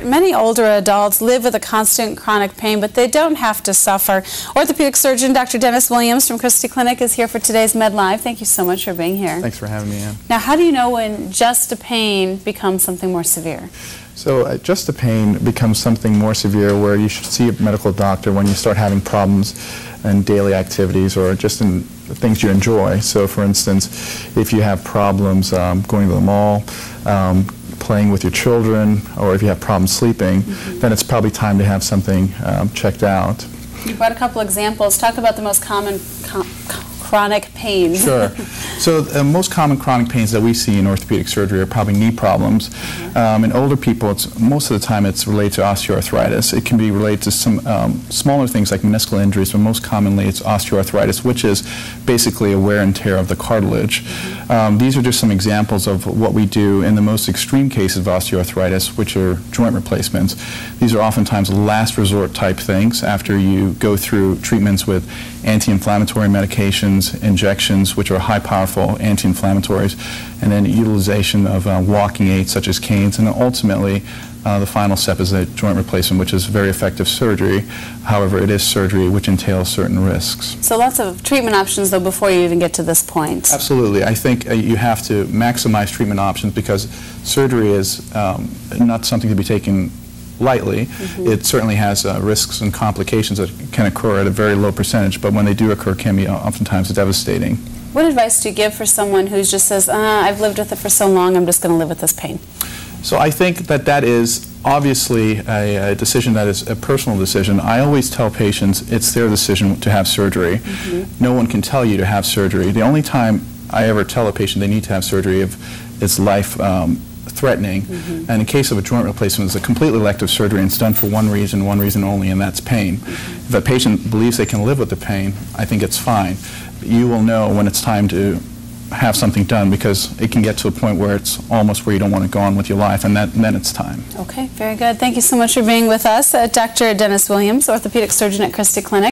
Many older adults live with a constant chronic pain, but they don't have to suffer. Orthopedic surgeon Dr. Dennis Williams from Christie Clinic is here for today's Med Live. Thank you so much for being here. Thanks for having me in. Now, how do you know when just a pain becomes something more severe? So just a pain becomes something more severe where you should see a medical doctor when you start having problems in daily activities or just in things you enjoy. So for instance, if you have problems going to the mall, playing with your children, or if you have problems sleeping, then it's probably time to have something checked out. You brought a couple examples. Talk about the most common chronic pains. Sure. So the most common chronic pains that we see in orthopedic surgery are probably knee problems. In older people, most of the time it's related to osteoarthritis. It can be related to some smaller things like meniscal injuries, but most commonly it's osteoarthritis, which is basically a wear and tear of the cartilage. These are just some examples of what we do in the most extreme cases of osteoarthritis, which are joint replacements. These are oftentimes last resort type things after you go through treatments with anti-inflammatory medications, injections, which are high powerful anti-inflammatories, and then utilization of walking aids such as canes, and ultimately the final step is a joint replacement, which is very effective surgery. However, it is surgery which entails certain risks. So lots of treatment options, though, before you even get to this point. Absolutely. I think you have to maximize treatment options because surgery is not something to be taken lightly. It certainly has risks and complications that can occur at a very low percentage, but when they do occur, can be oftentimes devastating. What advice do you give for someone who just says, I've lived with it for so long, I'm just going to live with this pain? So I think that that is obviously a decision that is a personal decision. I always tell patients it's their decision to have surgery. No one can tell you to have surgery. The only time I ever tell a patient they need to have surgery if it's life-threatening, and in case of a joint replacement, it's a completely elective surgery and it's done for one reason only, and that's pain. If a patient believes they can live with the pain, I think it's fine. But you will know when it's time to have something done because it can get to a point where it's almost where you don't want to go on with your life, and then it's time. Okay, very good. Thank you so much for being with us. Dr. Dennis Williams, orthopedic surgeon at Christie Clinic.